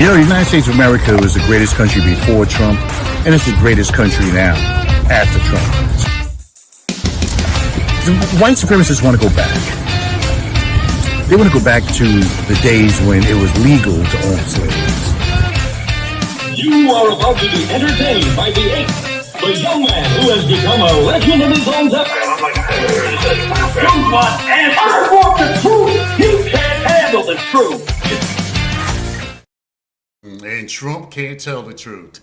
The United States of America was the greatest country before Trump, and it's the greatest country now after Trump. The white supremacists want to go back. They want to go back to the days when it was legal to own slaves. You are about to be entertained by the ape, the young man who has become a legend in his own time. I want the truth. You can't handle the truth. And Trump can't tell the truth.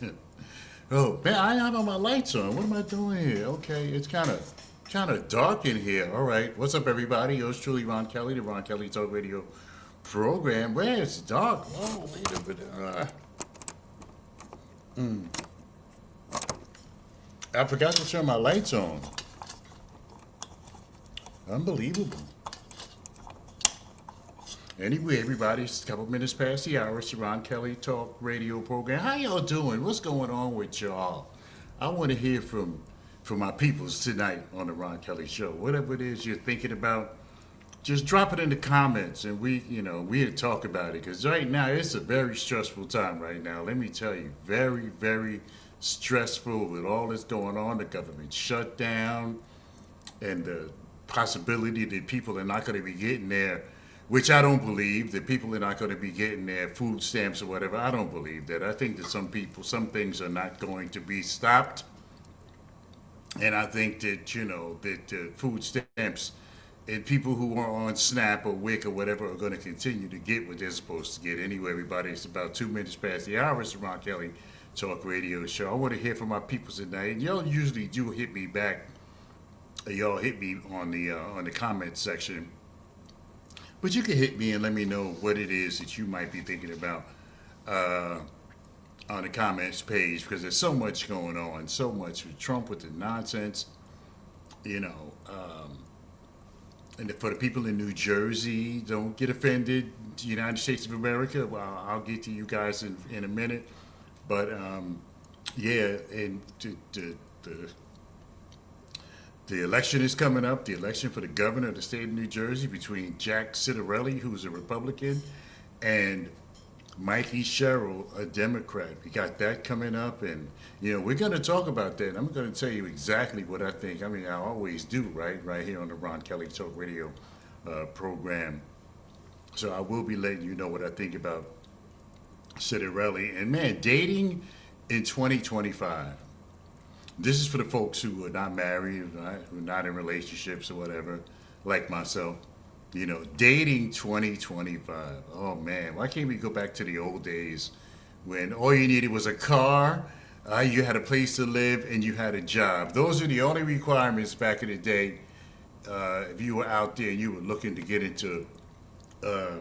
Oh man, I have my lights on. What am I doing here? Okay, it's kind of dark in here. All right, what's up, everybody? Yours truly, Ron Kelly, the Ron Kelly Talk Radio program. Where it's dark. Oh, wait a minute. I forgot to turn my lights on. Unbelievable. Anyway, everybody, it's a couple minutes past the hour. It's the Ron Kelly Talk Radio program. How y'all doing? What's going on with y'all? I want to hear from my peoples tonight on the Ron Kelly Show. Whatever it is you're thinking about, just drop it in the comments, and we'll talk about it. Because right now, it's a very stressful time right now. Let me tell you, very, very stressful with all that's going on. The government shutdown, and the possibility that people are not going to be getting their, which I don't believe, that people are not going to be getting their food stamps or whatever. I don't believe that. I think that some things are not going to be stopped. And I think that, that food stamps and people who are on SNAP or WIC or whatever are going to continue to get what they're supposed to get. Anyway, everybody, it's about 2 minutes past the hour. It's the Ron Kelly Talk Radio Show. I want to hear from my people tonight. And y'all usually do hit me back. Y'all hit me on the comment section. But you can hit me and let me know what it is that you might be thinking about on the comments page, because there's so much going on, so much with Trump with the nonsense, and for the people in New Jersey, don't get offended. The United States of America, well, I'll get to you guys in a minute, but yeah, and the election is coming up, the election for the governor of the state of New Jersey between Jack Citarelli, who's a Republican, and Mikie Sherrill, a Democrat. We got that coming up, and we're going to talk about that. I'm going to tell you exactly what I think. I mean, I always do, right here on the Ron Kelly Talk Radio program. So I will be letting you know what I think about Citarelli. And man, dating in 2025. This is for the folks who are not married, right? Who are not in relationships or whatever, like myself. Dating 2025. Oh man, why can't we go back to the old days when all you needed was a car, you had a place to live, and you had a job? Those are the only requirements back in the day. If you were out there and you were looking to get into, a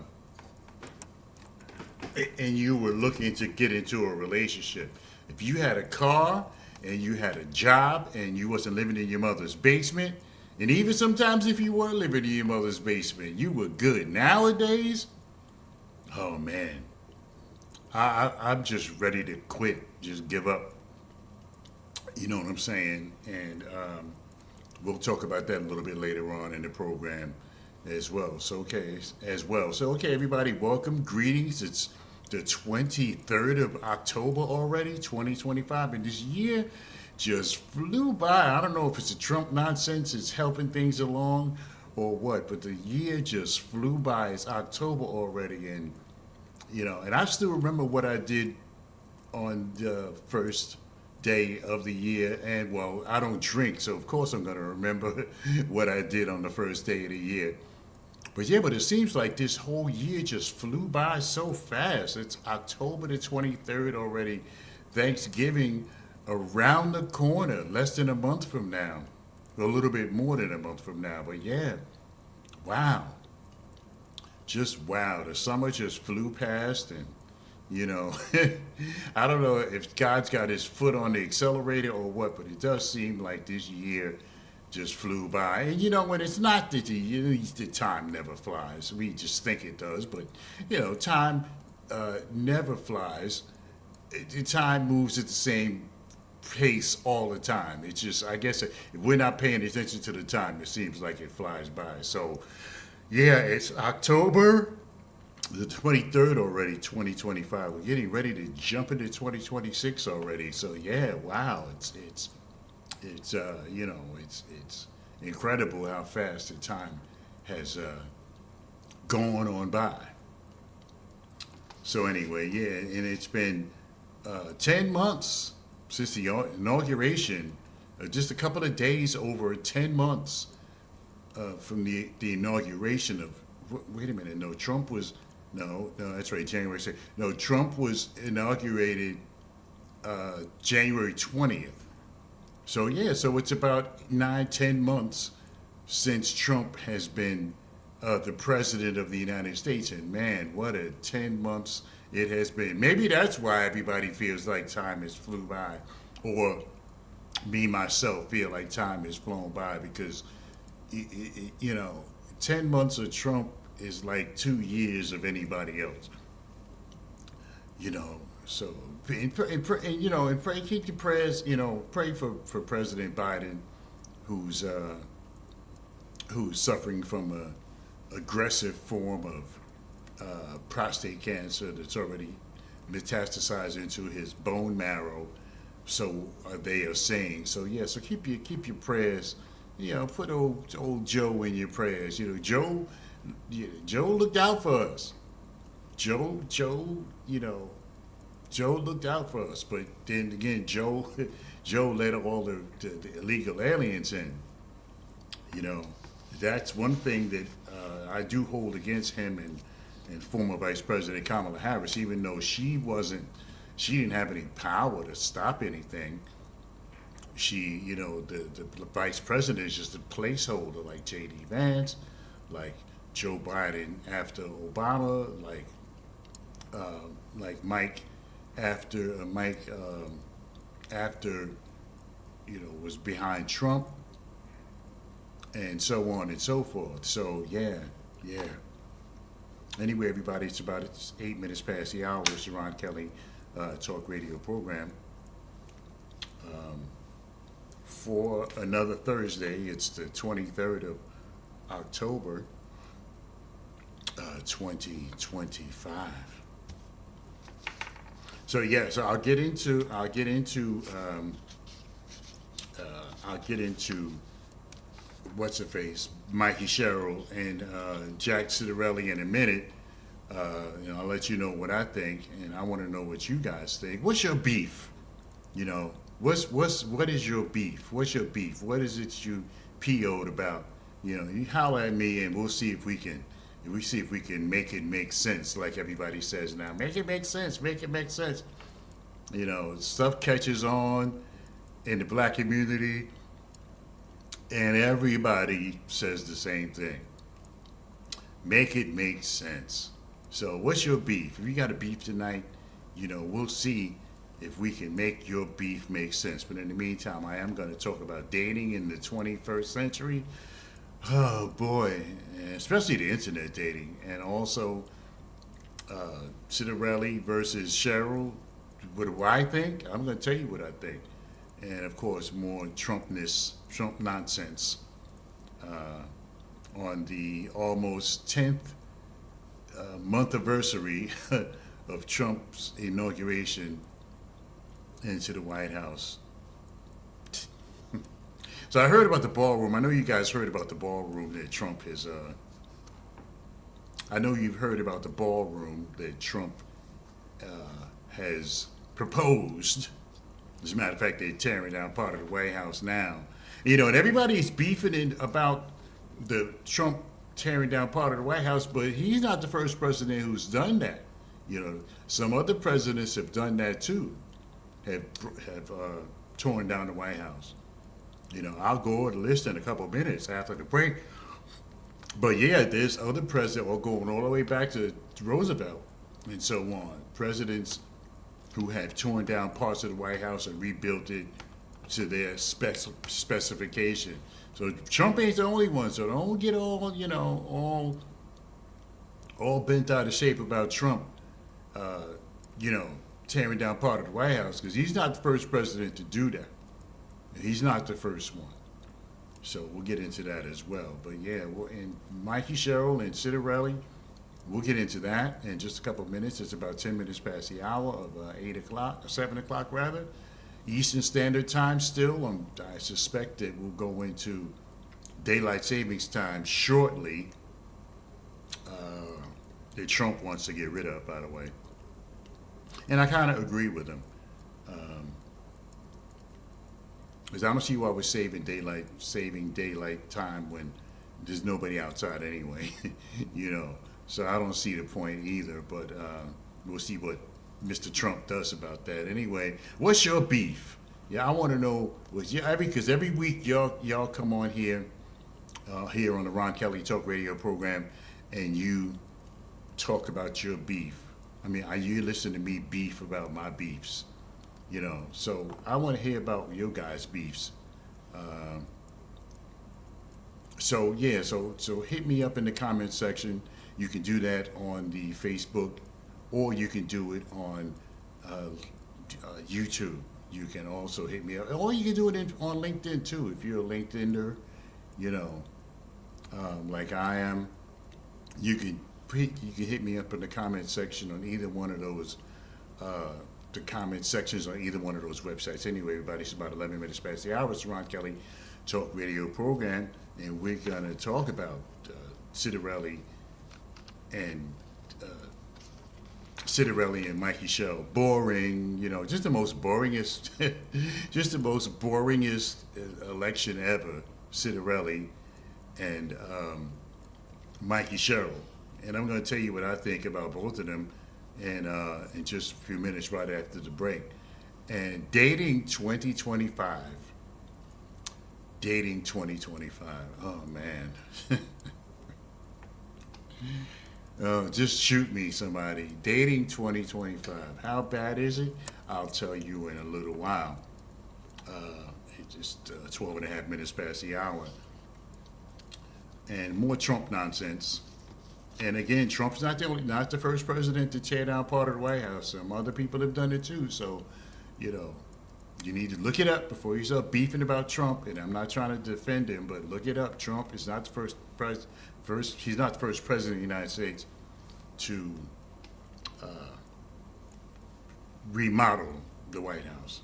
relationship, if you had a car and you had a job and you wasn't living in your mother's basement. And even sometimes if you were living in your mother's basement, you were good. Nowadays, oh man, I'm just ready to quit, just give up. You know what I'm saying? And we'll talk about that a little bit later on in the program as well. So, okay, everybody, welcome, greetings. It's the 23rd of October already, 2025, and this year just flew by. I don't know if it's the Trump nonsense is helping things along or what, but the year just flew by. It's October already, and and I still remember what I did on the first day of the year. And well, I don't drink, so of course I'm going to remember what I did on the first day of the year. But it seems like this whole year just flew by so fast. It's October the 23rd already. Thanksgiving around the corner, less than a month from now. A little bit more than a month from now. But yeah, wow. Just wow. The summer just flew past, and I don't know if God's got his foot on the accelerator or what, but it does seem like this year just flew by. And when it's not that the time never flies. We just think it does, but time never flies. The time moves at the same pace all the time. It's just, I guess, if we're not paying attention to the time, it seems like it flies by. So, yeah, it's October. the 23rd already, 2025. We're getting ready to jump into 2026 already. So yeah, wow, it's it's incredible how fast the time has gone on by. So anyway, yeah, and it's been 10 months since the inauguration, just a couple of days over 10 months from the inauguration of. Wait a minute, no, Trump was. No, that's right, January 6th. No, Trump was inaugurated January 20th. So yeah, so it's about 9, 10 months since Trump has been the president of the United States, and man, what a 10 months it has been. Maybe that's why everybody feels like time has flew by, or me myself feel like time has flown by because you know, 10 months of Trump is like 2 years of anybody else. You know, so and pray, keep your prayers. You know, pray for President Biden, who's suffering from a aggressive form of prostate cancer that's already metastasized into his bone marrow. So they are saying. So yeah. So keep your prayers. You know, put old Joe in your prayers. You know, Joe looked out for us. Joe, Joe looked out for us. But then again, Joe let all the illegal aliens in. You know, that's one thing that I do hold against him and former Vice President Kamala Harris, even though she didn't have any power to stop anything. She, the vice president is just a placeholder, like J.D. Vance, like Joe Biden after Obama, like Mike after was behind Trump, and so on and so forth. So yeah. Anyway, everybody, it's 8 minutes past the hour. It's the Ron Kelly Talk Radio program. For another Thursday, it's the 23rd of October, 2025. So yeah, so I'll get into what's her face, Mikie Sherrill and Jack Citarelli in a minute. I'll let you know what I think, and I want to know what you guys think. What's your beef? What is your beef? What's your beef? What is it you PO'd about? You holler at me, and we'll see if we can make it make sense, like everybody says now. Make it make sense. Make it make sense. Stuff catches on in the black community, and everybody says the same thing. Make it make sense. So what's your beef? If you got a beef tonight, we'll see if we can make your beef make sense. But in the meantime, I am going to talk about dating in the 21st century. Oh boy, especially the internet dating, and also Citarelli versus Sherrill. What do I think? I'm going to tell you what I think. And of course, more Trump nonsense on the almost 10th month anniversary of Trump's inauguration into the White House. So I heard about the ballroom. I know you guys heard about the ballroom that Trump has. I know you've heard about the ballroom that Trump has proposed. As a matter of fact, they're tearing down part of the White House now. And everybody's beefing about the Trump tearing down part of the White House, but he's not the first president who's done that. Some other presidents have done that too. Have torn down the White House. I'll go over the list in a couple of minutes after the break. But yeah, there's other presidents, going all the way back to Roosevelt and so on. Presidents who have torn down parts of the White House and rebuilt it to their specification. So Trump ain't the only one. So don't get all bent out of shape about Trump. Tearing down part of the White House, because he's not the first president to do that. He's not the first one. So we'll get into that as well. But yeah, and Mikie Sherrill and Citarelli, we'll get into that in just a couple of minutes. It's about 10 minutes past the hour of 8 o'clock, 7 o'clock rather, Eastern Standard Time still. I suspect that we'll go into daylight savings time shortly, that Trump wants to get rid of, by the way. And I kind of agree with him. Because I don't see why we're saving daylight time when there's nobody outside anyway, you know. So I don't see the point either, but we'll see what Mr. Trump does about that. Anyway, what's your beef? Yeah, I want to know, because every week y'all come on here on the Ron Kelly Talk Radio program, and you talk about your beef. I mean, you listen to me beef about my beefs, you know. So I want to hear about your guys' beefs. So hit me up in the comment section. You can do that on the Facebook, or you can do it on YouTube. You can also hit me up, or you can do it on LinkedIn too. If you're a LinkedIner, you know, like I am, you can hit me up in the comment section on either one of those. The comment sections on either one of those websites. Anyway, everybody, it's about 11 minutes past the hour. It's the Ron Kelly Talk Radio program, and we're going to talk about Citarelli and Mikie Sherrill. Boring, you know, just the most boringest election ever. Citarelli and Mikie Sherrill. And I'm going to tell you what I think about both of them in just a few minutes right after the break. And dating 2025. Oh, man. Just shoot me, somebody. Dating 2025. How bad is it? I'll tell you in a little while. It's just 12 and a half minutes past the hour. And more Trump nonsense. And again, Trump's not the first president to tear down part of the White House. Some other people have done it too. So, you know, you need to look it up before you start beefing about Trump. And I'm not trying to defend him, but look it up. Trump is not the he's not the first president of the United States to remodel the White House.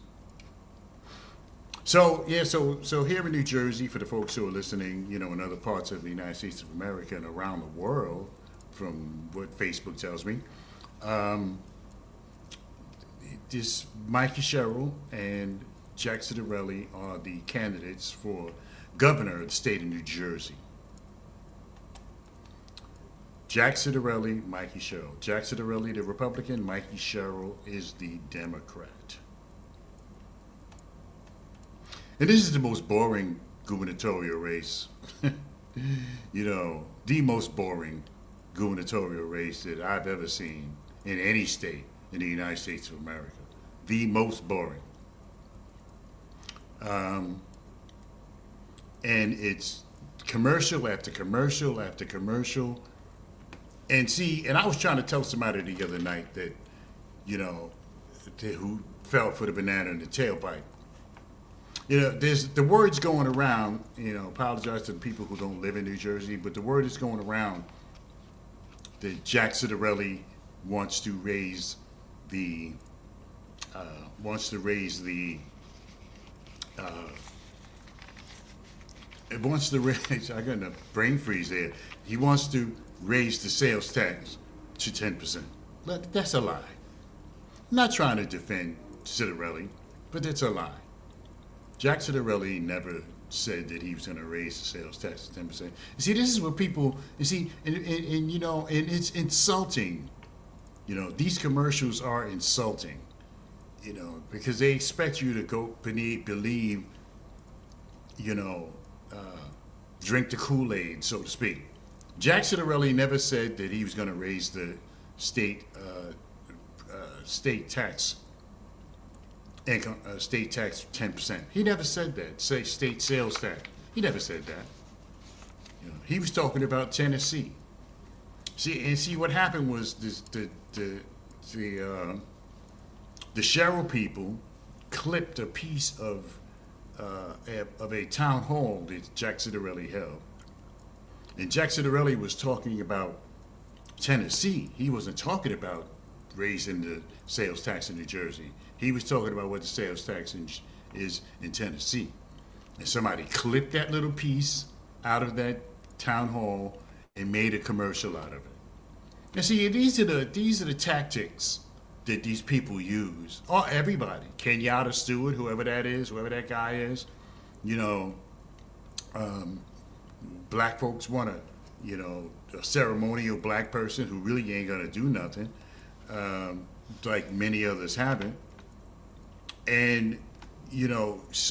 So here in New Jersey, for the folks who are listening, you know, in other parts of the United States of America and around the world, from what Facebook tells me, this Mikie Sherrill and Jack Citarelli are the candidates for governor of the state of New Jersey. Jack Citarelli, Mikie Sherrill. Jack Citarelli, the Republican. Mikie Sherrill is the Democrat. And this is the most boring gubernatorial race. You know, the most boring gubernatorial race that I've ever seen in any state in the United States of America. The most boring. And it's commercial after commercial after commercial. And I was trying to tell somebody the other night that, you know, who fell for the banana in the tailpipe. You know, there's the word's going around, you know, apologize to the people who don't live in New Jersey, but the word is going around that Jack Citarelli wants to raise the I got a brain freeze there. He wants to raise the sales tax to 10%. That's a lie. I'm not trying to defend Citarelli, but that's a lie. Jack Citarelli never said that he was going to raise the sales tax to 10%. You see, this is what people, you see, and you know, and it's insulting. You know, these commercials are insulting, you know, because they expect you to go believe, you know, drink the Kool-Aid, so to speak. Jack Citarelli never said that he was going to raise the state tax income, state tax 10%. He never said that. Say state sales tax. He never said that. You know, he was talking about Tennessee. See what happened was the Sherrill people clipped a piece of a town hall that Jack Citarelli held, and Jack Citarelli was talking about Tennessee. He wasn't talking about raising the sales tax in New Jersey. He was talking about what the sales tax is in Tennessee. And somebody clipped that little piece out of that town hall and made a commercial out of it. And see, these are the tactics that these people use. Or everybody, Kenyatta Stewart, whoever that is, whoever that guy is, you know, black folks want a ceremonial black person who really ain't gonna do nothing, like many others haven't. And that's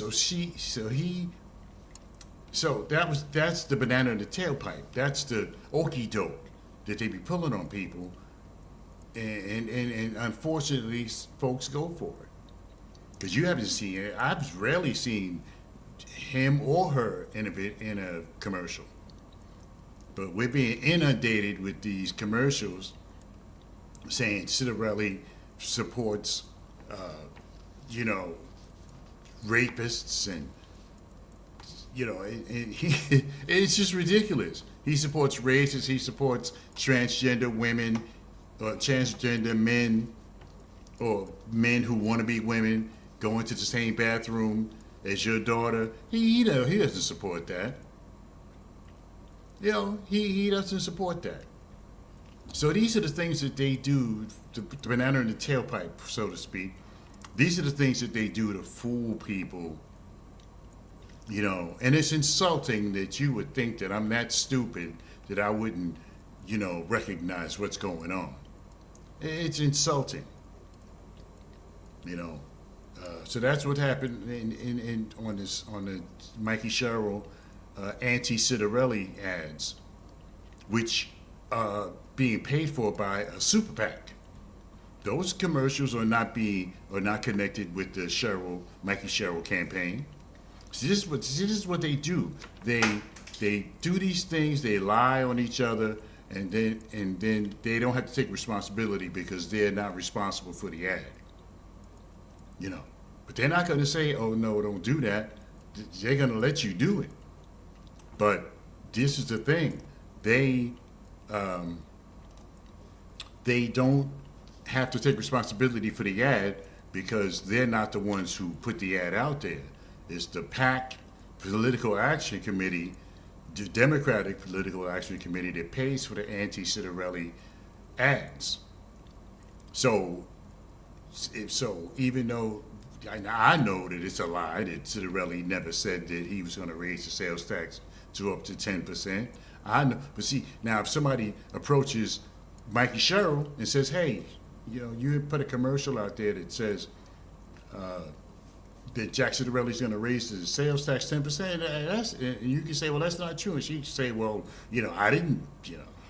the banana in the tailpipe. That's the okie doke that they be pulling on people, and unfortunately, folks go for it. Because you haven't seen it. I've rarely seen him or her in a commercial. But we're being inundated with these commercials saying Citarelli supports, rapists, and it's just ridiculous. He supports racists. He supports transgender women, or transgender men, or men who want to be women going to the same bathroom as your daughter. He doesn't support that. He doesn't support that. So these are the things that they do, the banana in the tailpipe, so to speak. These are the things that they do to fool people, and it's insulting that you would think that I'm that stupid that I wouldn't, recognize what's going on. It's insulting, So that's what happened on the Mikie Sherrill anti-Citarelli ads, which are being paid for by a super PAC. Those commercials are not connected with the Mikie Sherrill campaign. So this is what they do. They do these things. They lie on each other, and then they don't have to take responsibility because they're not responsible for the ad. But they're not going to say, "Oh no, don't do that." They're going to let you do it. But this is the thing. They don't have to take responsibility for the ad because they're not the ones who put the ad out there. It's the PAC, Political Action Committee, the Democratic Political Action Committee, that pays for the anti-Citarelli ads. So even though I know that it's a lie, that Citarelli never said that he was going to raise the sales tax to up to 10%. I know, but see, now if somebody approaches Mikie Sherrill and says, "Hey, you put a commercial out there that says that Jack Citarelli's going to raise the sales tax 10%," and you can say, "Well, that's not true," and she can say, "Well, I didn't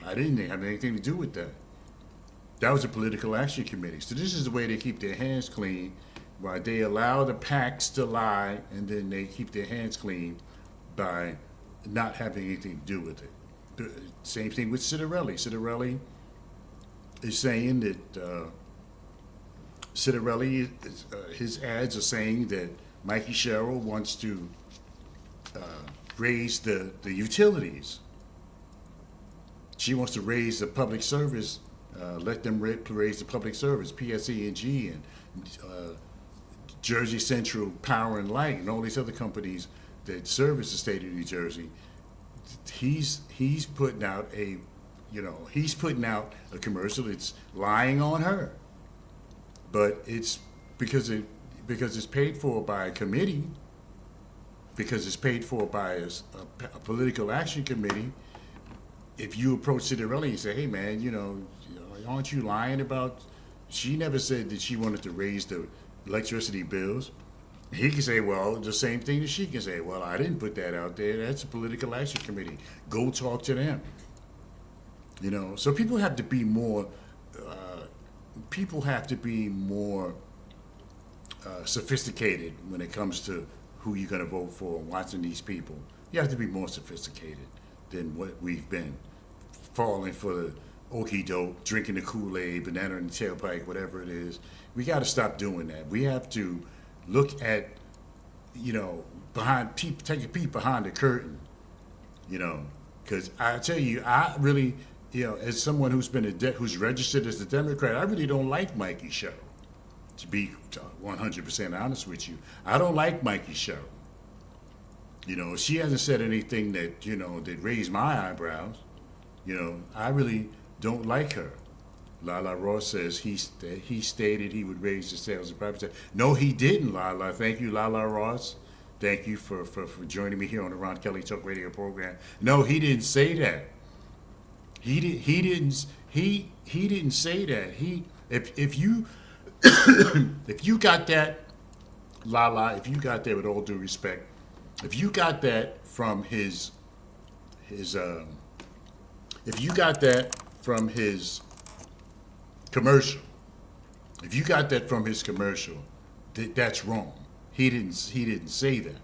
have anything to do with that. That was a political action committee." So this is the way they keep their hands clean, while they allow the PACs to lie, and then they keep their hands clean by not having anything to do with it. The same thing with Citarelli. Citarelli is saying that his ads are saying that Mikie Sherrill wants to raise the utilities. She wants to raise the public service, let them raise the public service, PSE&G and Jersey Central Power and Light and all these other companies that service the state of New Jersey. He's putting out a commercial that's lying on her, but it's because it's paid for by a committee, because it's paid for by a political action committee. If you approach Citarelli and say, "Hey man, aren't you lying about?" She never said that she wanted to raise the electricity bills. He can say, well, the same thing that she can say. "Well, I didn't put that out there. That's a political action committee. Go talk to them." So people have to be more. Sophisticated when it comes to who you're going to vote for and watching these people. You have to be more sophisticated than what we've been, falling for the okie doke, drinking the Kool-Aid, banana in the tailpipe, whatever it is. We got to stop doing that. We have to look at, take a peek behind the curtain, because I tell you, as someone who's been who's registered as a Democrat, I really don't like Mikie Sherrill. To be 100% honest with you, I don't like Mikie Sherrill. She hasn't said anything that that raised my eyebrows. I really don't like her. Lala Ross says he stated he would raise the sales of property tax. No, he didn't, Lala. Thank you, Lala Ross. Thank you for joining me here on the Ron Kelly Talk Radio program. No, he didn't say that. He didn't say that. If you if you got that, Lala, if you got that, with all due respect, if you got that from his if you got that from his commercial, if you got that from his commercial, that's wrong. He didn't say that.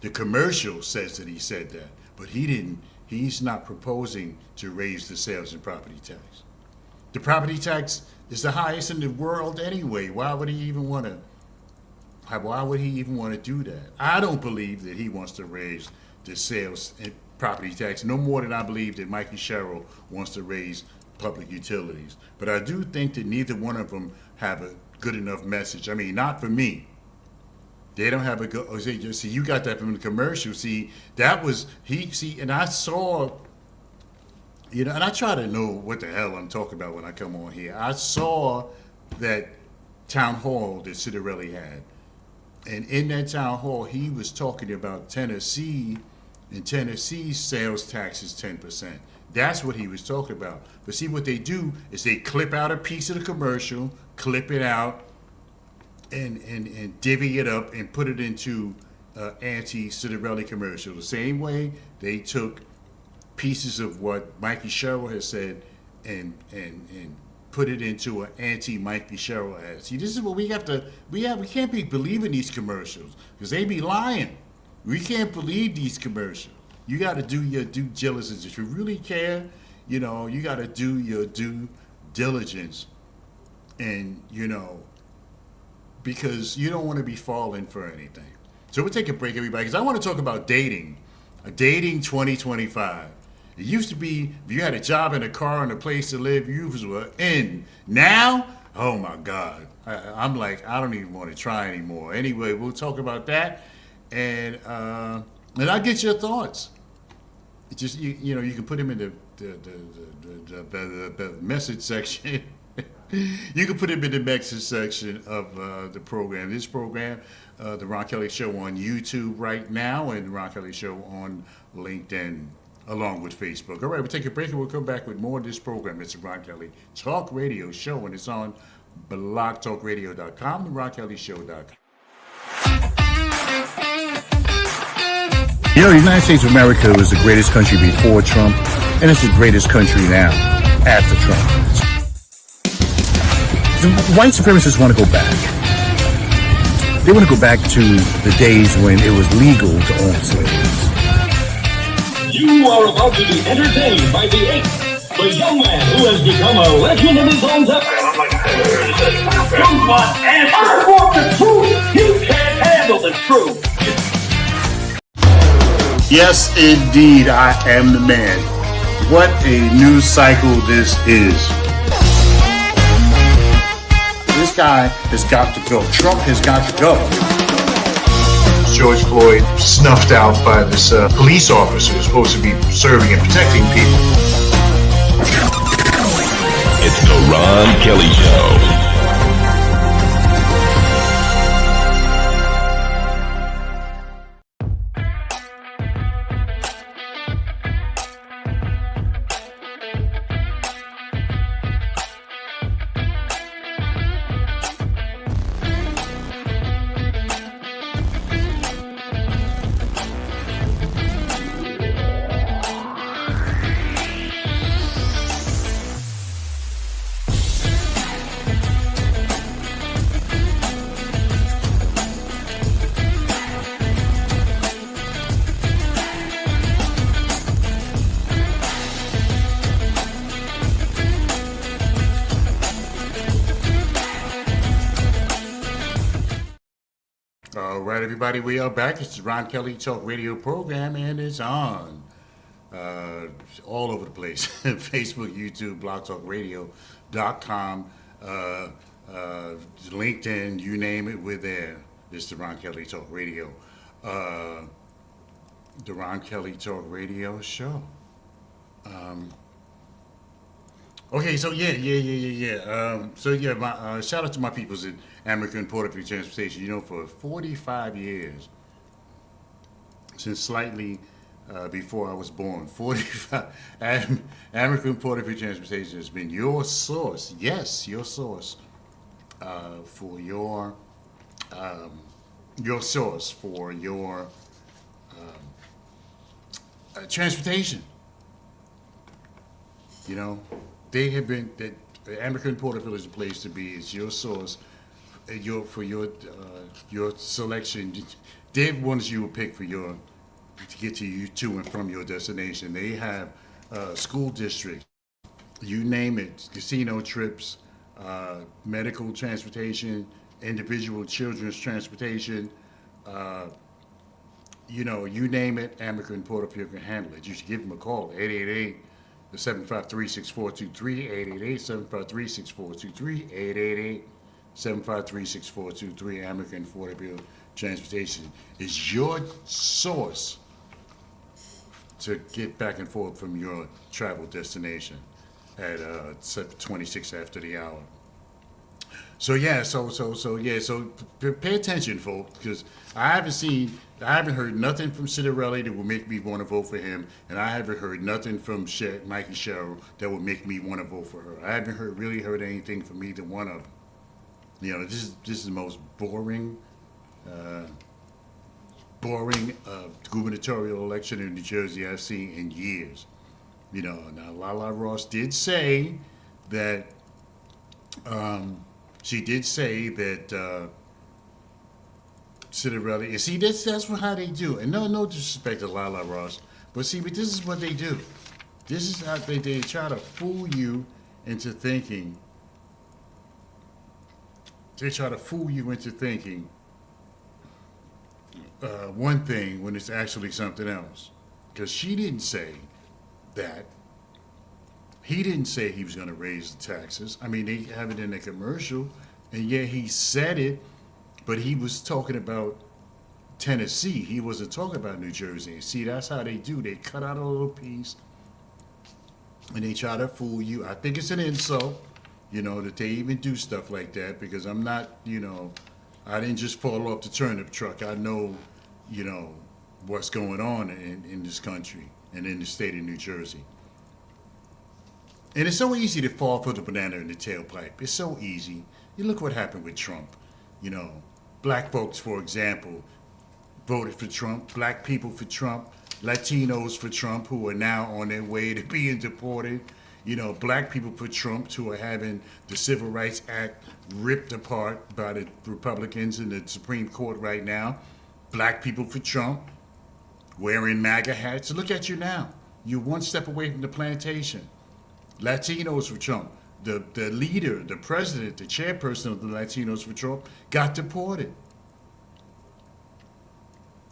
The commercial says that he said that, but he didn't. He's not proposing to raise the sales and property tax. The property tax is the highest in the world anyway. Why would he even want to do that? I don't believe that he wants to raise the sales and property tax no more than I believe that Mikie Sherrill wants to raise public utilities. But I do think that neither one of them have a good enough message. I mean, not for me. They don't have a good. See, you got that from the commercial. See, that was and I saw. And I try to know what the hell I'm talking about when I come on here. I saw that town hall that Citarelli had, and in that town hall, he was talking about Tennessee, and Tennessee's sales tax is 10%. That's what he was talking about. But see, what they do is they clip out a piece of the commercial, clip it out, and divvy it up and put it into anti-Citarelli commercial. The same way they took pieces of what Mikie Sherrill has said and put it into an anti-Mikie Sherrill ad. See, this is what we have to. We can't be believing these commercials because they be lying. We can't believe these commercials. You got to do your due diligence. If you really care, you got to do your due diligence, and because you don't want to be falling for anything. So we'll take a break, everybody, because I want to talk about dating 2025. It used to be if you had a job and a car and a place to live, you were in. Now, oh my God, I'm like, I don't even want to try anymore. Anyway, we'll talk about that, and I'll get your thoughts. It's just you can put them in the message section. You can put them in the message section of the program. This program, the Ron Kelly Show on YouTube right now, and the Ron Kelly Show on LinkedIn, along with Facebook. All right, we'll take a break and we'll come back with more of this program. It's the Ron Kelly Talk Radio Show, and it's on blogtalkradio.com and RonKellyShow.com. The United States of America was the greatest country before Trump, and it's the greatest country now after Trump. The white supremacists want to go back. They want to go back to the days when it was legal to own slaves. You are about to be entertained by the young man who has become a legend in his own time. You want answers. I want the truth. You can't handle the truth. Yes, indeed, I am the man. What a news cycle this is. This guy has got to go. Trump has got to go. George Floyd snuffed out by this police officer who's supposed to be serving and protecting people. It's the Ron Kelly Show. All right, everybody, we are back. It's the Ron Kelly Talk Radio program, and it's on all over the place. Facebook, YouTube, blogtalkradio.com, LinkedIn, you name it, we're there. This is the Ron Kelly Talk Radio. The Ron Kelly Talk Radio show. Okay, so my shout out to my peoples at American Port Authority Transportation. You know, for 45 years, since slightly before I was born, 45. American Port Authority Transportation has been your source. Yes, your source for your source for your transportation. You know, they have been that American Porterville is a place to be. It's your source, your selection. They're ones you will pick for to get you to and from your destination. They have school districts, you name it, casino trips, medical transportation, individual children's transportation. You know, you name it, American Porterville can handle it. You should give them a call, 888. 753-6423, 888-753-6423, 888-753-6423. American Affordable Transportation is your source to get back and forth from your travel destination at 26 after the hour. So pay attention, folks, because I haven't heard nothing from Citarelli that will make me want to vote for him, and I haven't heard nothing from Mikie Sherrill that would make me want to vote for her. I haven't really heard anything from either one of them. You know, this is the most boring gubernatorial election in New Jersey I've seen in years. You know, now Lala Ross did say that. She did say that Citarelli, and see, that's how they do. And no disrespect to Lala Ross, but this is what they do. This is how they try to fool you into thinking. They try to fool you into thinking one thing when it's actually something else. Because she didn't say that. He didn't say he was going to raise the taxes. I mean, they have it in the commercial, and yeah, he said it, but he was talking about Tennessee. He wasn't talking about New Jersey. See, that's how they do. They cut out a little piece, and they try to fool you. I think it's an insult, you know, that they even do stuff like that, because I'm not, you know, I didn't just fall off the turnip truck. I know, you know, what's going on in this country and in the state of New Jersey. And it's so easy to fall for the banana in the tailpipe. It's so easy. You look what happened with Trump. You know, black folks, for example, voted for Trump. Black people for Trump. Latinos for Trump, who are now on their way to being deported. You know, black people for Trump, who are having the Civil Rights Act ripped apart by the Republicans in the Supreme Court right now. Black people for Trump, wearing MAGA hats. Look at you now. You're one step away from the plantation. Latinos for Trump. The leader, the president, the chairperson of the Latinos for Trump got deported.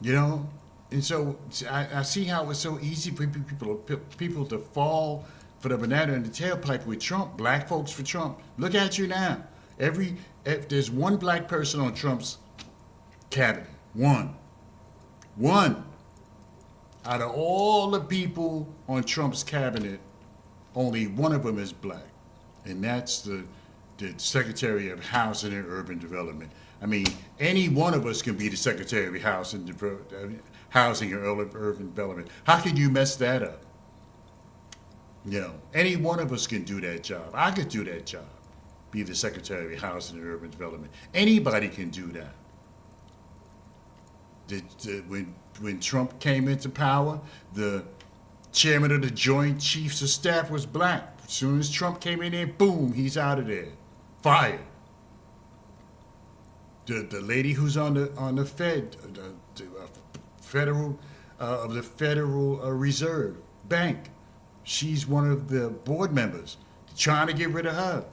You know? And so I see how it's so easy for people to fall for the banana in the tailpipe with Trump. Black folks for Trump. Look at you now. If there's one black person on Trump's cabinet, one. Out of all the people on Trump's cabinet, only one of them is black, and that's the Secretary of Housing and Urban Development. I mean, any one of us can be the Secretary of Housing and Urban Development. How can you mess that up? You know, any one of us can do that job. I could do that job, be the Secretary of Housing and Urban Development. Anybody can do that. When Trump came into power, the chairman of the Joint Chiefs of Staff was black. As soon as Trump came in there, boom, he's out of there, fired. The lady who's on the Federal Reserve Bank, she's one of the board members. They're trying to get rid of her,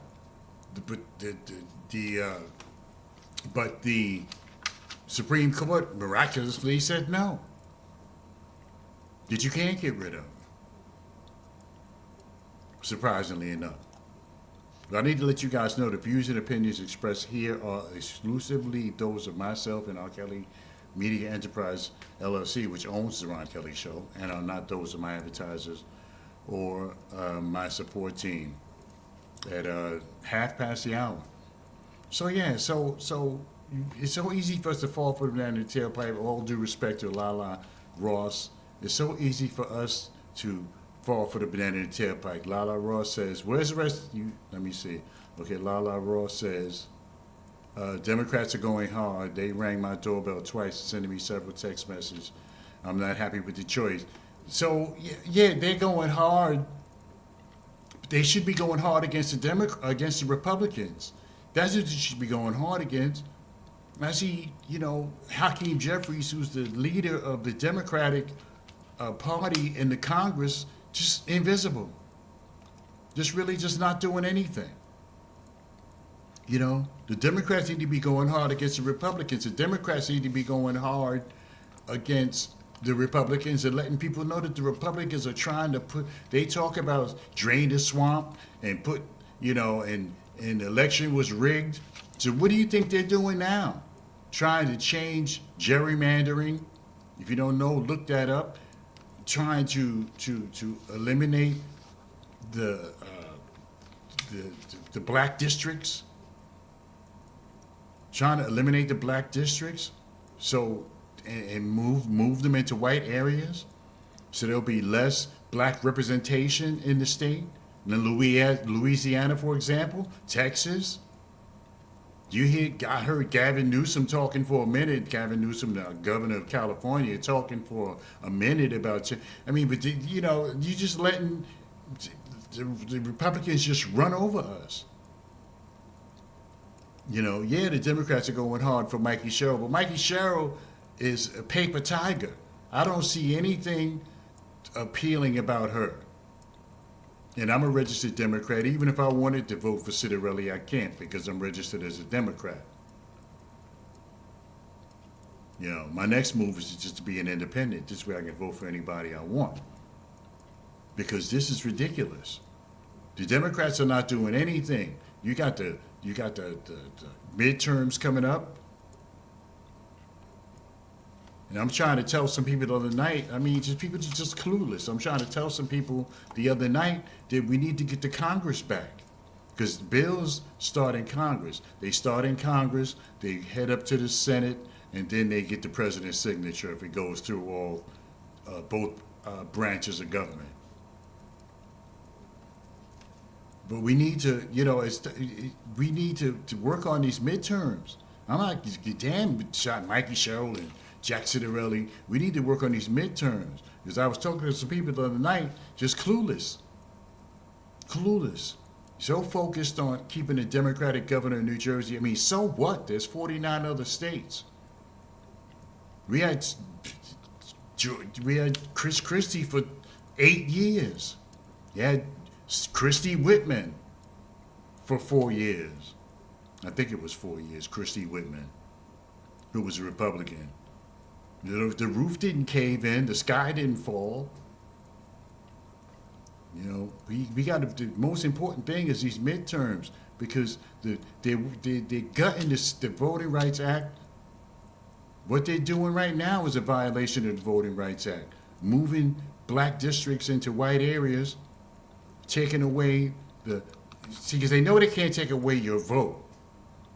but the Supreme Court miraculously said no. That you can't get rid of them. surprisingly enough. But I need to let you guys know the views and opinions expressed here are exclusively those of myself and R. Kelly Media Enterprise LLC, which owns the Ron Kelly Show, and are not those of my advertisers or my support team at half past the hour. So yeah, so it's so easy for us to fall for the banana in the tailpipe. All due respect to Lala Ross, it's so easy for us to fall for the banana in the tailpipe. Lala Ross says, "Where's the rest of you?" Let me see. Okay, Lala Ross says, "Democrats are going hard. They rang my doorbell twice, sending me several text messages. I'm not happy with the choice." So yeah, they're going hard. They should be going hard against against the Republicans. That's what they should be going hard against. I see, Hakeem Jeffries, who's the leader of the Democratic Party in the Congress, just invisible. Just not doing anything. The Democrats need to be going hard against the Republicans. The Democrats need to be going hard against the Republicans and letting people know that the Republicans are trying to they talk about drain the swamp and and the election was rigged. So what do you think they're doing now? Trying to change gerrymandering. If you don't know, look that up. Trying to eliminate the black districts. Trying to eliminate the black districts. So and move them into white areas, so there'll be less black representation in the state. In Louisiana, for example, Texas. I heard Gavin Newsom talking for a minute. Gavin Newsom, the governor of California, talking for a minute about. But you just letting the Republicans just run over us. The Democrats are going hard for Mikie Sherrill, but Mikie Sherrill is a paper tiger. I don't see anything appealing about her. And I'm a registered Democrat. Even if I wanted to vote for Citarelli, I can't because I'm registered as a Democrat. My next move is just to be an independent. This way I can vote for anybody I want. Because this is ridiculous. The Democrats are not doing anything. You got the midterms coming up. And I'm trying to tell some people the other night, people are just clueless. I'm trying to tell some people the other night that we need to get the Congress back. Because bills start in Congress. They start in Congress, they head up to the Senate, and then they get the president's signature if it goes through both branches of government. But we need to, we need to work on these midterms. I'm like, damn, shot Mikie Sherrill and Jack Citarelli. We need to work on these midterms. Because I was talking to some people the other night, just clueless. So focused on keeping the Democratic governor in New Jersey. So what? There's 49 other states. We had Chris Christie for 8 years. You had Christie Whitman for 4 years. I think it was 4 years, Christie Whitman, who was a Republican. The roof didn't cave in, the sky didn't fall. We got the most important thing is these midterms, because they're gutting the Voting Rights Act. What they're doing right now is a violation of the Voting Rights Act, moving black districts into white areas, taking away because they know they can't take away your vote,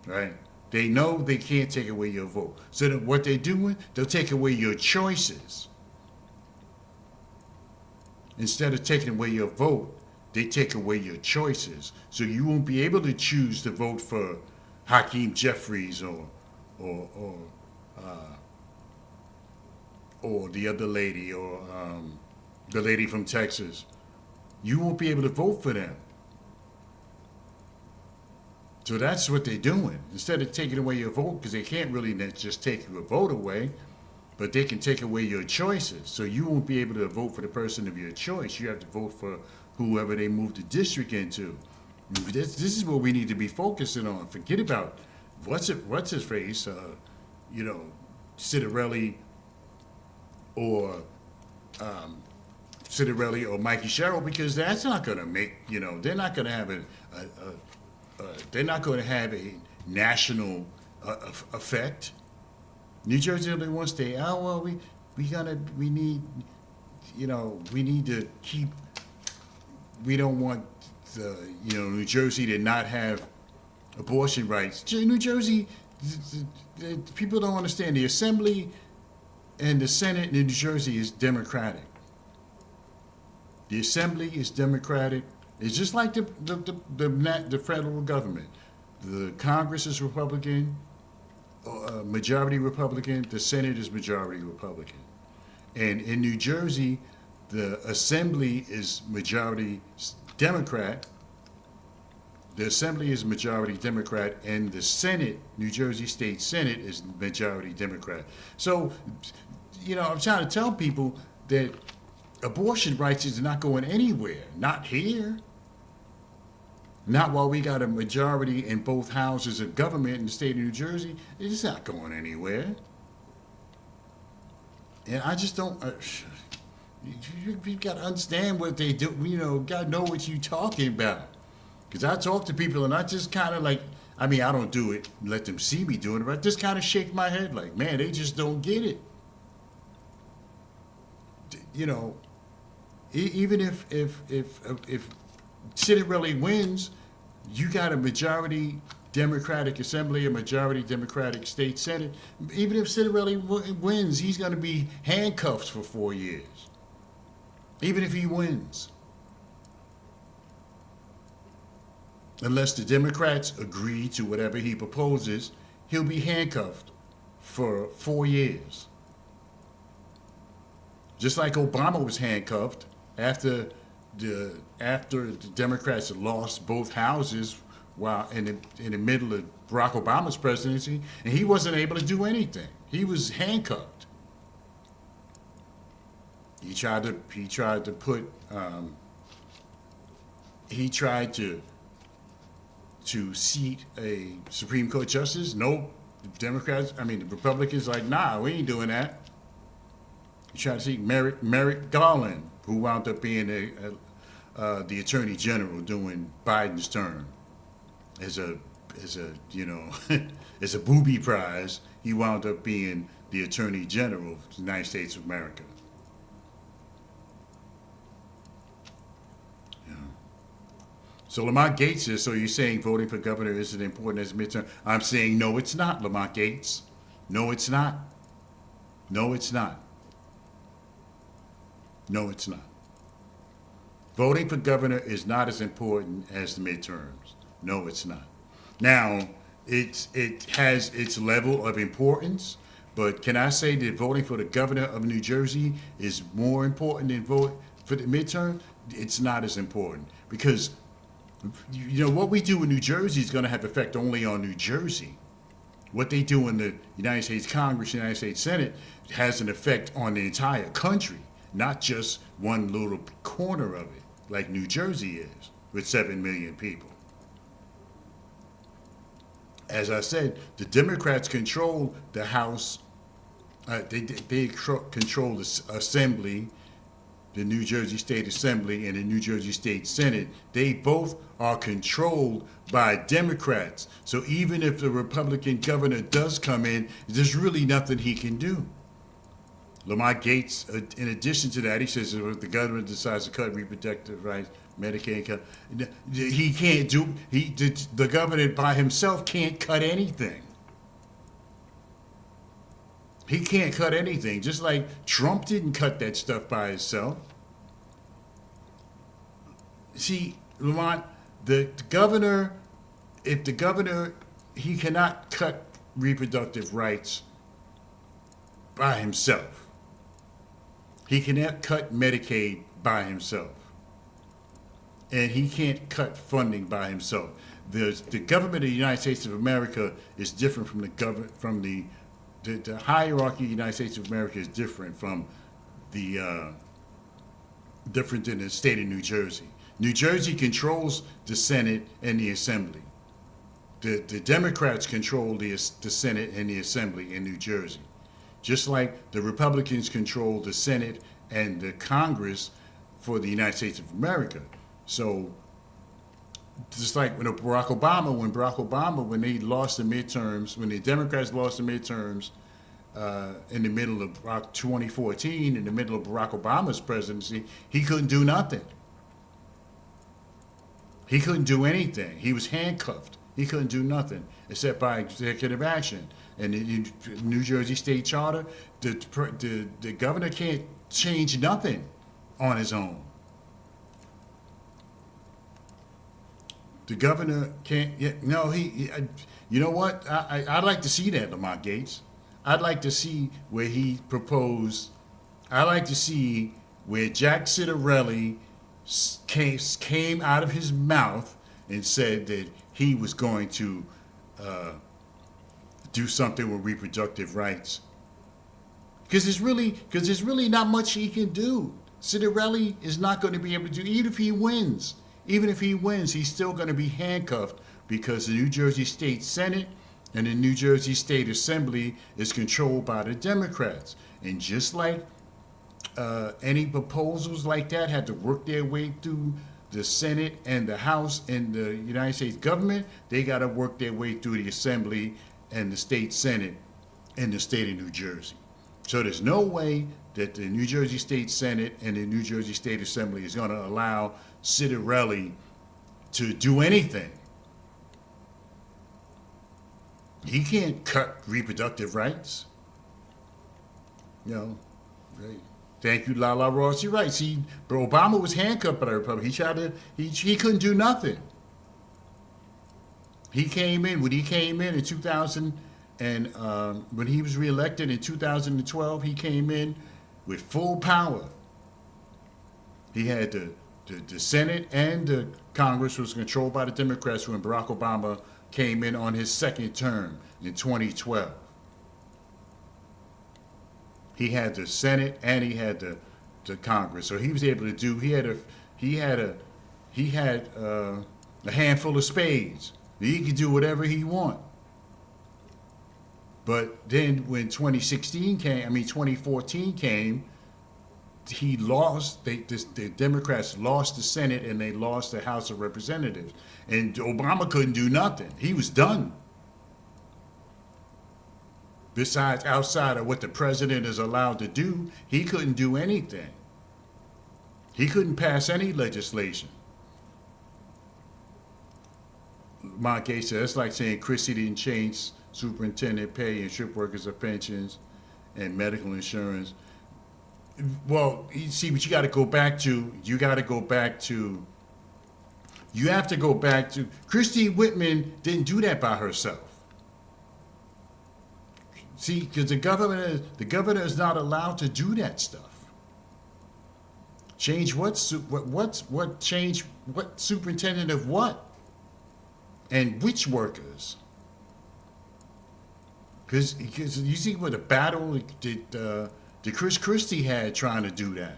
right? They know they can't take away your vote. So what they're doing, they'll take away your choices. Instead of taking away your vote, they take away your choices. So you won't be able to choose to vote for Hakeem Jeffries or the other lady or the lady from Texas. You won't be able to vote for them. So that's what they're doing. Instead of taking away your vote, because they can't really just take your vote away, but they can take away your choices. So you won't be able to vote for the person of your choice. You have to vote for whoever they move the district into. This is what we need to be focusing on. Forget about what's his face, Citarelli or Citarelli or Mikie Sherrill, because that's not going to make, they're not going to have they're not going to have a national effect. New Jersey only one state. Oh well, we need to keep. We don't want New Jersey to not have abortion rights. New Jersey, the people don't understand. The Assembly and the Senate in New Jersey is Democratic. The Assembly is Democratic. It's just like the federal government. The Congress is Republican, majority Republican. The Senate is majority Republican. And in New Jersey, the Assembly is majority Democrat. The Assembly is majority Democrat, and the Senate, New Jersey State Senate, is majority Democrat. So, I'm trying to tell people that abortion rights is not going anywhere. Not here. Not while we got a majority in both houses of government in the state of New Jersey. It's not going anywhere. And I just don't. You got to understand what they do. Got to know what you're talking about. Because I talk to people and I just kind of I don't do it, let them see me doing it, but I just kind of shake my head like, man, they just don't get it. Even if Citarelli wins, you got a majority Democratic Assembly, a majority Democratic State Senate. Even if Citarelli wins, he's going to be handcuffed for 4 years. Even if he wins. Unless the Democrats agree to whatever he proposes, he'll be handcuffed for 4 years. Just like Obama was handcuffed after the Democrats lost both houses while in the middle of Barack Obama's presidency, and he wasn't able to do anything. He was handcuffed. He tried to seat a Supreme Court justice. No, the Republicans like, nah, we ain't doing that. He tried to seat Merrick Garland, who wound up being the Attorney General during Biden's term. As a as a booby prize, he wound up being the Attorney General of the United States of America. So Lamont Gates says, so you're saying voting for governor isn't important as midterm? I'm saying, no, it's not, Lamont Gates. No, it's not. No, it's not. No, it's not. Voting for governor is not as important as the midterms. No, it's not. Now, it has its level of importance, but can I say that voting for the governor of New Jersey is more important than voting for the midterm? It's not as important because what we do in New Jersey is going to have effect only on New Jersey. What they do in the United States Congress, United States Senate, has an effect on the entire country, not just one little corner of it, like New Jersey is, with 7 million people. As I said, the Democrats control the House. They control the Assembly, the New Jersey State Assembly, and the New Jersey State Senate. They both are controlled by Democrats. So even if the Republican governor does come in, there's really nothing he can do. Lamont Gates, in addition to that, he says if the government decides to cut reproductive rights, Medicaid, he can't do. The governor by himself can't cut anything. He can't cut anything, just like Trump didn't cut that stuff by himself. See, Lamont, the governor, he cannot cut reproductive rights by himself. He cannot cut Medicaid by himself. And he can't cut funding by himself. The government of the United States of America is different from the hierarchy of the United States of America is different from different than the state of New Jersey. New Jersey controls the Senate and the Assembly. The Democrats control the Senate and the Assembly in New Jersey. Just like the Republicans control the Senate and the Congress for the United States of America. So just like when Barack Obama, when they lost the midterms, when the Democrats lost the midterms in the middle of 2014, in the middle of Barack Obama's presidency, he couldn't do nothing. He couldn't do anything. He was handcuffed. He couldn't do nothing except by executive action. And the New Jersey State Charter, the governor can't change nothing on his own. The governor can't. You know what? I'd like to see that, Lamont Gates. I'd like to see where he proposed. I'd like to see where Jack Citarelli came out of his mouth and said that he was going to do something with reproductive rights. Because there's really not much he can do. Citarelli is not going to be able to do, even if he wins, he's still going to be handcuffed because the New Jersey State Senate and the New Jersey State Assembly is controlled by the Democrats. And just like any proposals like that had to work their way through the Senate and the House and the United States government, they got to work their way through the Assembly and the State Senate in the state of New Jersey. So there's no way that the New Jersey State Senate and the New Jersey State Assembly is going to allow Citarelli to do anything. He can't cut reproductive rights. Right. Thank you, Lala Ross. You're right. See, but Obama was handcuffed by the Republicans. He couldn't do nothing. When he came in 2000, and when he was reelected in 2012, he came in with full power. He had the Senate and the Congress was controlled by the Democrats when Barack Obama came in on his second term in 2012. He had the Senate and he had the Congress, so he was able to do. He had a handful of spades. He could do whatever he want. But then when 2014 came, he lost. The Democrats lost the Senate and they lost the House of Representatives. And Obama couldn't do nothing. He was done. Besides, outside of what the president is allowed to do, he couldn't do anything. He couldn't pass any legislation. Mark Gates said, it's like saying Christie didn't change superintendent pay and strip workers of pensions and medical insurance. Well, you see, but you have to go back to Christie Whitman didn't do that by herself. See, because the governor is not allowed to do that stuff. Change what superintendent of what? And which workers? Because you see what a battle that Chris Christie had trying to do that.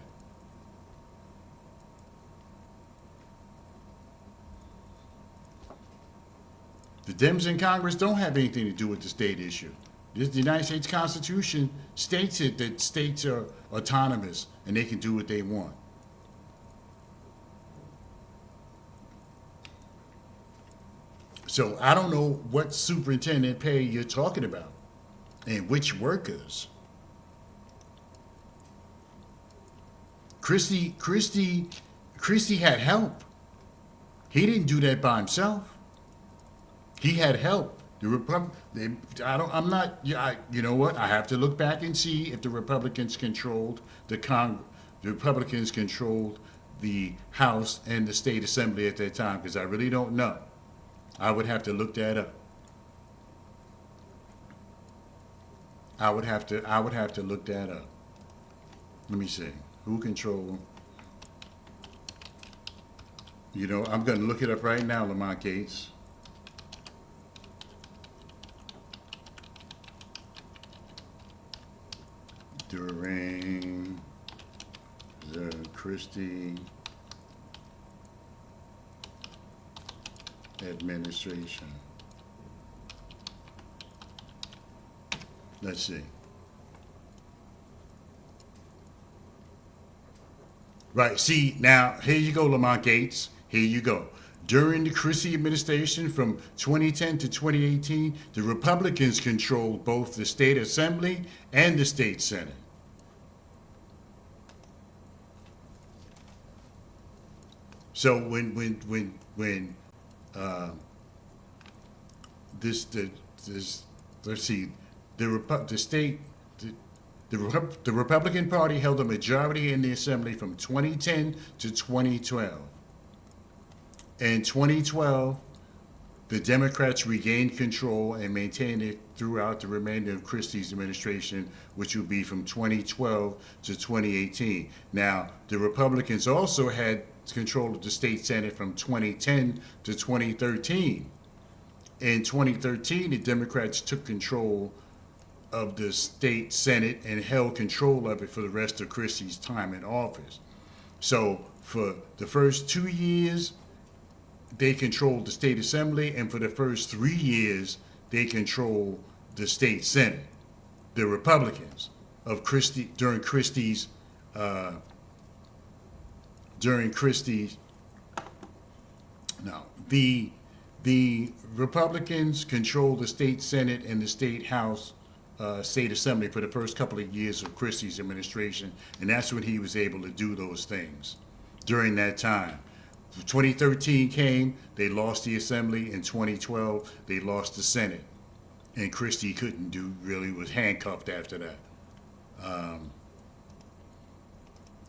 The Dems in Congress don't have anything to do with the state issue. The United States Constitution states it that states are autonomous and they can do what they want. So I don't know what superintendent pay you're talking about and which workers. Christie had help. He didn't do that by himself. He had help. You know what? I have to look back and see if the Republicans controlled the Republicans controlled the House and the State Assembly at that time, because I really don't know. I would have to look that up. I would have to look that up. Let me see. Who controlled? I'm going to look it up right now, Lamont Gates. During the Christie administration. Let's see. Right. See, now, here you go, Lamont Gates. Here you go. During the Christie administration from 2010 to 2018, the Republicans controlled both the state assembly and the state senate. So when this let's see, the Republican Party held a majority in the assembly from 2010 to 2012. In 2012, the Democrats regained control and maintained it throughout the remainder of Christie's administration, which will be from 2012 to 2018. Now, the Republicans also had control of the state senate from 2010 to 2013. In 2013, the Democrats took control of the state senate and held control of it for the rest of Christie's time in office. So for the first 2 years, they controlled the state assembly, and for the first 3 years, they controlled the state senate. The Republicans of Christie during Christie's no, the Republicans controlled the state senate and the state house, state assembly for the first couple of years of Christie's administration, and that's when he was able to do those things during that time. 2013 came, they lost the assembly. In 2012, they lost the senate, and Christie couldn't do really, was handcuffed after that.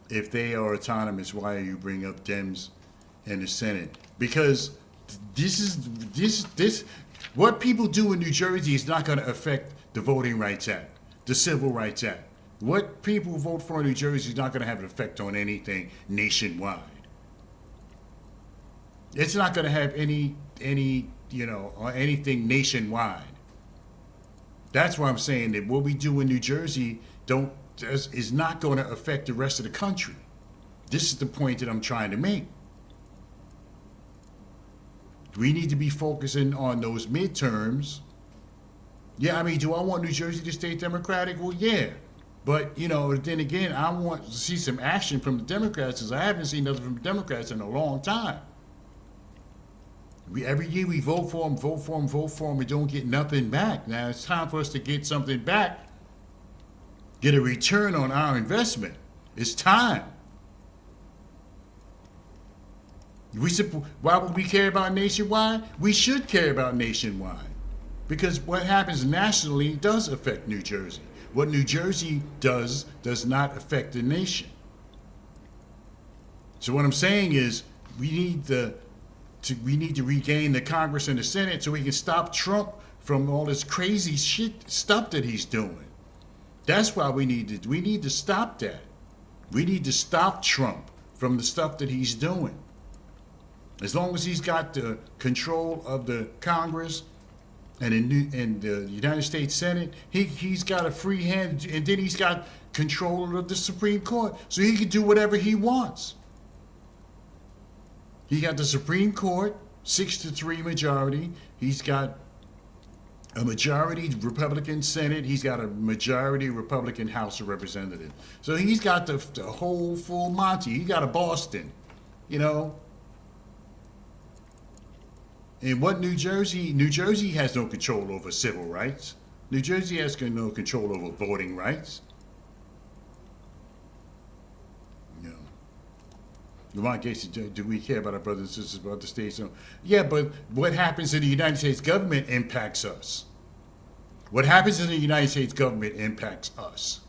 If they are autonomous, why are you bring up Dems and the Senate? Because this what people do in New Jersey is not going to affect the Voting Rights Act, the Civil Rights Act. What people vote for in New Jersey is not going to have an effect on anything nationwide. It's not going to have any or anything nationwide. That's why I'm saying that what we do in New Jersey is not going to affect the rest of the country. This is the point that I'm trying to make. We need to be focusing on those midterms. Yeah, I mean, do I want New Jersey to stay Democratic? Well, yeah. But, then again, I want to see some action from the Democrats, because I haven't seen nothing from the Democrats in a long time. Every year we vote for them, we don't get nothing back. Now it's time for us to get something back, get a return on our investment. It's time. Why would we care about nationwide? We should care about nationwide, because what happens nationally does affect New Jersey. What New Jersey does not affect the nation. So what I'm saying is we need to regain the Congress and the Senate so we can stop Trump from all this crazy stuff that he's doing. That's why we need to stop that. We need to stop Trump from the stuff that he's doing. As long as he's got the control of the Congress and the United States Senate, he's got a free hand, and then he's got control of the Supreme Court, so he can do whatever he wants. He got the Supreme Court, 6-3 majority. He's got a majority Republican Senate. He's got a majority Republican House of Representatives. So he's got the whole full Monty. He got a Boston, And what New Jersey has no control over civil rights. New Jersey has no control over voting rights. Lamont Gates, do we care about our brothers and sisters, about the states? Yeah, but what happens in the United States government impacts us. What happens in the United States government impacts us.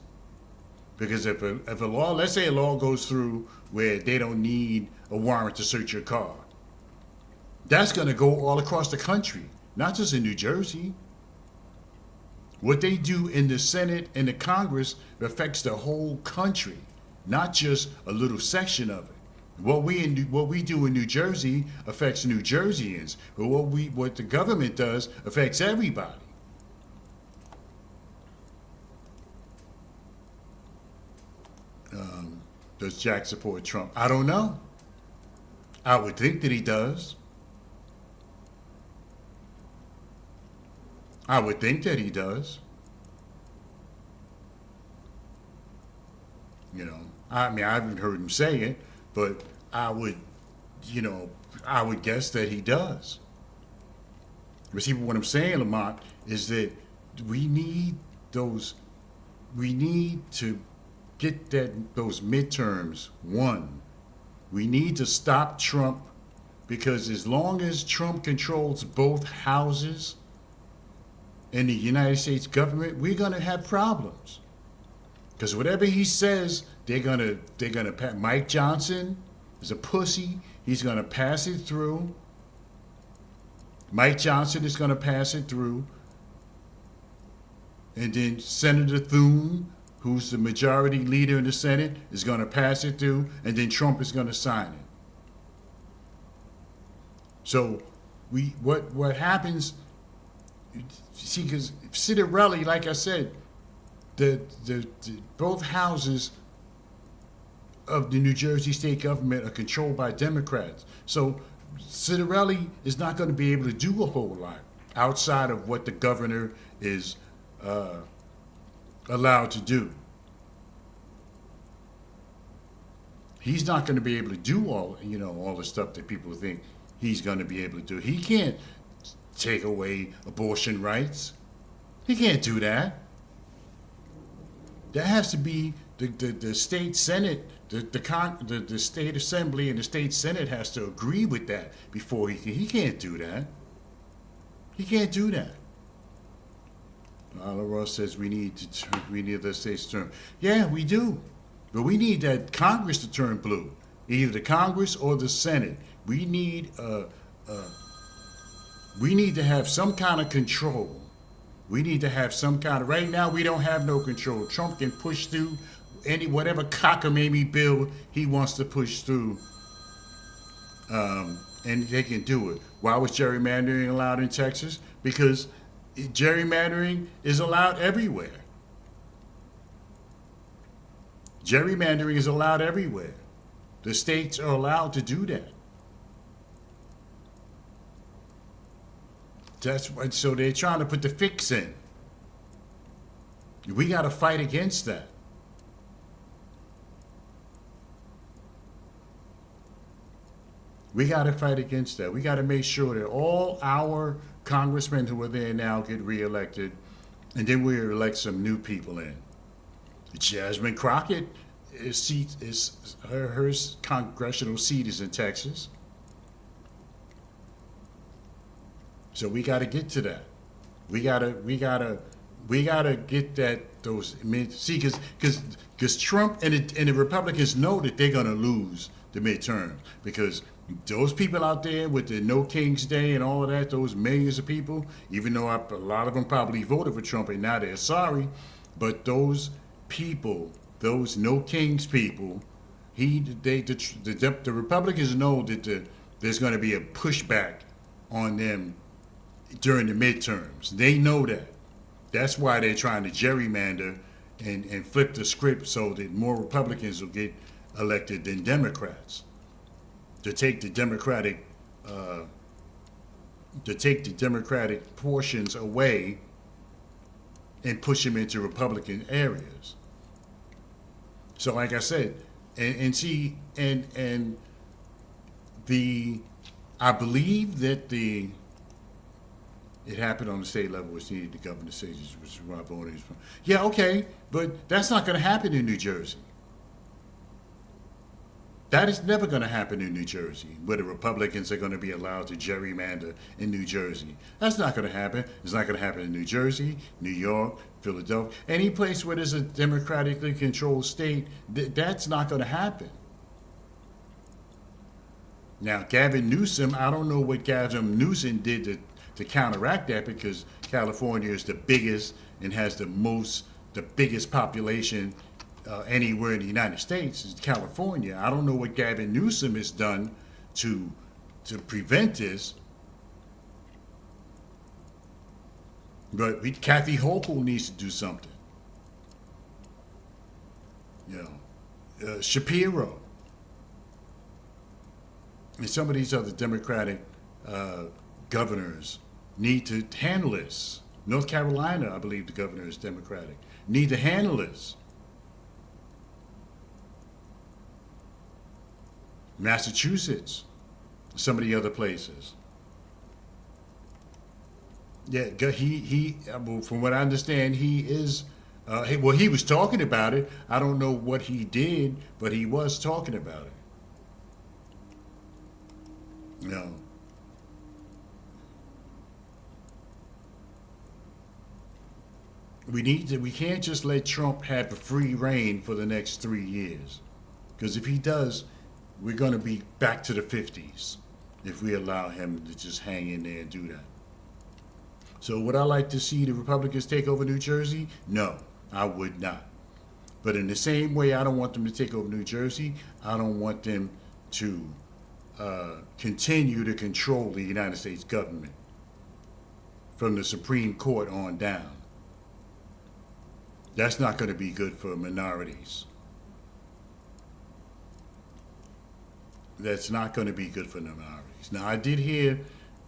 Because if a law, let's say a law goes through where they don't need a warrant to search your car, that's going to go all across the country, not just in New Jersey. What they do in the Senate and the Congress affects the whole country, not just a little section of it. What we do in New Jersey affects New Jerseyans, but what the government does affects everybody. Does Jack support Trump? I don't know. I would think that he does. I would think that he does. I mean, I haven't heard him say it, but I would guess that he does. But see, what I'm saying, Lamont, is that we need to get those midterms won. We need to stop Trump, because as long as Trump controls both houses in the United States government, we're gonna have problems. Because whatever he says, they're gonna Mike Johnson is a pussy. He's gonna pass it through. Mike Johnson is gonna pass it through. And then Senator Thune, who's the majority leader in the Senate, is gonna pass it through, and then Trump is gonna sign it. So what happens, see, because Citarelli, like I said, the both houses of the New Jersey state government are controlled by Democrats. So Citarelli is not going to be able to do a whole lot outside of what the governor is allowed to do. He's not going to be able to do all the stuff that people think he's going to be able to do. He can't take away abortion rights. He can't do that. That has to be the state senate, the state assembly and the state senate has to agree with that before he can't do that. He can't do that. Arla Ross says we need the states to turn. Yeah, we do, but we need that Congress to turn blue, either the Congress or the Senate. We need to have some kind of control. We need to have some kind of. Right now, we don't have no control. Trump can push through whatever cockamamie bill he wants to push through, and they can do it. Why was gerrymandering allowed in Texas? Because gerrymandering is allowed everywhere. Gerrymandering is allowed everywhere. The states are allowed to do that. That's what, so they're trying to put the fix in. We got to fight against that. We got to fight against that. We got to make sure that all our congressmen who are there now get reelected, and then we elect some new people in. Jasmine Crockett, her congressional seat is in Texas. So we got to get to that. We gotta get those. See, because Trump and the Republicans know that they're gonna lose the midterm, because those people out there with the No King's Day and all of that, those millions of people, even though a lot of them probably voted for Trump and now they're sorry, but those people, those No Kings people, the Republicans know that there's going to be a pushback on them during the midterms. They know that. That's why they're trying to gerrymander and flip the script so that more Republicans will get elected than Democrats. To take the Democratic portions away and push them into Republican areas. So, like I said, I believe that it happened on the state level, which needed the governor to say, which Rob Boney. Yeah, okay, but that's not going to happen in New Jersey. That is never going to happen in New Jersey, where the Republicans are going to be allowed to gerrymander in New Jersey. That's not going to happen. It's not going to happen in New Jersey, New York, Philadelphia, any place where there's a democratically controlled state. That's not going to happen. Now, Gavin Newsom, I don't know what Gavin Newsom did to counteract that, because California is the biggest and has the biggest population anywhere in the United States is California. I don't know what Gavin Newsom has done to prevent this, but Kathy Hochul needs to do something. Shapiro and some of these other Democratic governors need to handle this. North Carolina, I believe the governor is Democratic, need to handle this. Massachusetts, some of the other places. Yeah, from what I understand, he is. Well, he was talking about it. I don't know what he did, but he was talking about it. No. We can't just let Trump have a free reign for the next 3 years. Because if he does, we're going to be back to the 50s if we allow him to just hang in there and do that. So would I like to see the Republicans take over New Jersey? No, I would not. But in the same way I don't want them to take over New Jersey, I don't want them to continue to control the United States government from the Supreme Court on down. That's not going to be good for minorities. That's not going to be good for minorities. Now, I did hear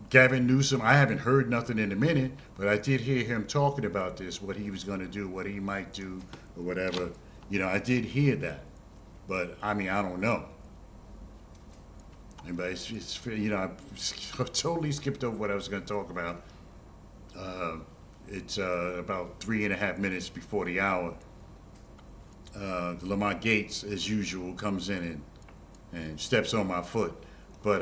Gavin Newsom, I haven't heard nothing in a minute, but I did hear him talking about this, what he was going to do, what he might do, or whatever. I did hear that. But, I mean, I don't know. But it's I totally skipped over what I was going to talk about. It's about 3.5 minutes before the hour. Lamont Gates, as usual, comes in and steps on my foot. But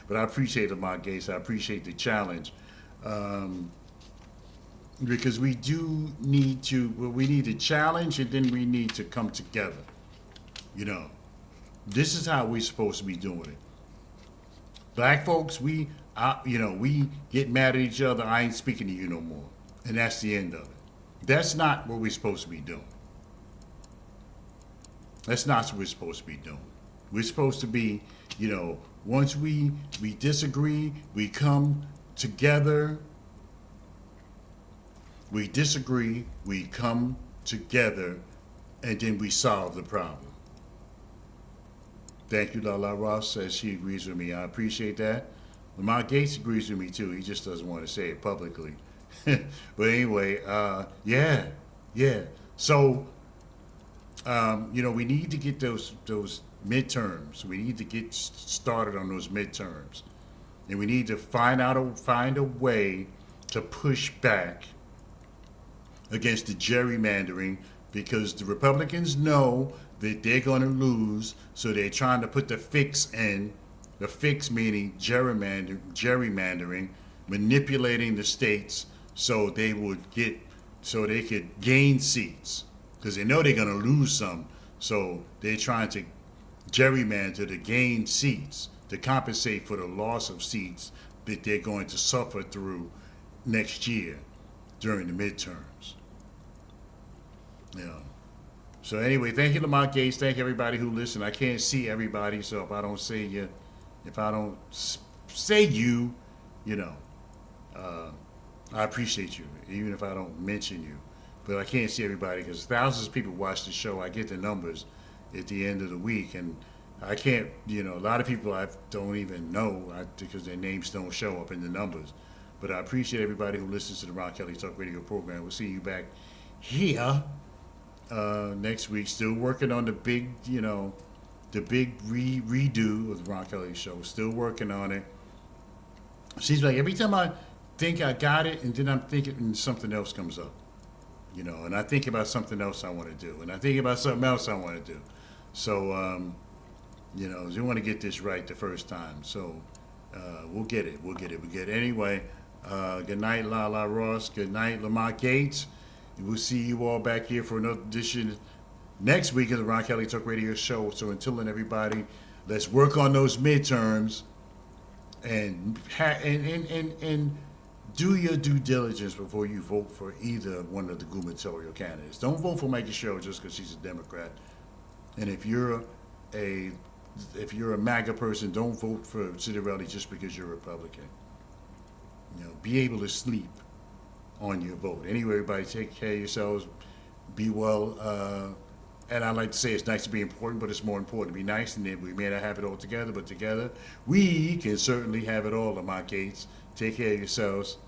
but I appreciate Lamont Gates. I appreciate the challenge. Because we need to challenge, and then we need to come together. This is how we're supposed to be doing it. Black folks, we get mad at each other. I ain't speaking to you no more. And that's the end of it. That's not what we're supposed to be doing. That's not what we're supposed to be doing. We're supposed to be, once we disagree, we come together. We disagree, we come together, and then we solve the problem. Thank you, Lala Ross says she agrees with me. I appreciate that. Lamont Gates agrees with me too. He just doesn't want to say it publicly. But anyway, yeah. So, we need to get those midterms. We need to get started on those midterms, and we need to find a way to push back against the gerrymandering, because the Republicans know that they're going to lose, so they're trying to put the fix in. The fix meaning gerrymandering, manipulating the states so they could gain seats, because they know they're going to lose some. So they're trying to gerrymander to gain seats to compensate for the loss of seats that they're going to suffer through next year during the midterms. So anyway, thank you, Lamont Gates. Thank everybody who listened. I can't see everybody, so if I don't say you, I appreciate you, even if I don't mention you. But I can't see everybody because thousands of people watch the show. I get the numbers at the end of the week, and I can't, a lot of people I don't even know because their names don't show up in the numbers. But I appreciate everybody who listens to the Ron Kelly Talk Radio program. We'll see you back here next week. Still working on the big, redo of the Ron Kelly Show. Still working on it. Seems like every time I think I got it, and then I'm thinking and something else comes up. And I think about something else I want to do, and I think about something else I want to do. So, we want to get this right the first time. So, we'll get it. Anyway, good night, Lala Ross. Good night, Lamont Gates. We'll see you all back here for another edition next week of the Ron Kelly Talk Radio Show. So until then, everybody, let's work on those midterms and do your due diligence before you vote for either one of the gubernatorial candidates. Don't vote for Mikie Sherrill just because she's a Democrat. And if you're a MAGA person, don't vote for Citarelli just because you're a Republican. Be able to sleep on your vote. Anyway, everybody, take care of yourselves. Be well. And I like to say it's nice to be important, but it's more important to be nice. And then we may not have it all together, but together we can certainly have it all, Lamont Gates. Take care of yourselves.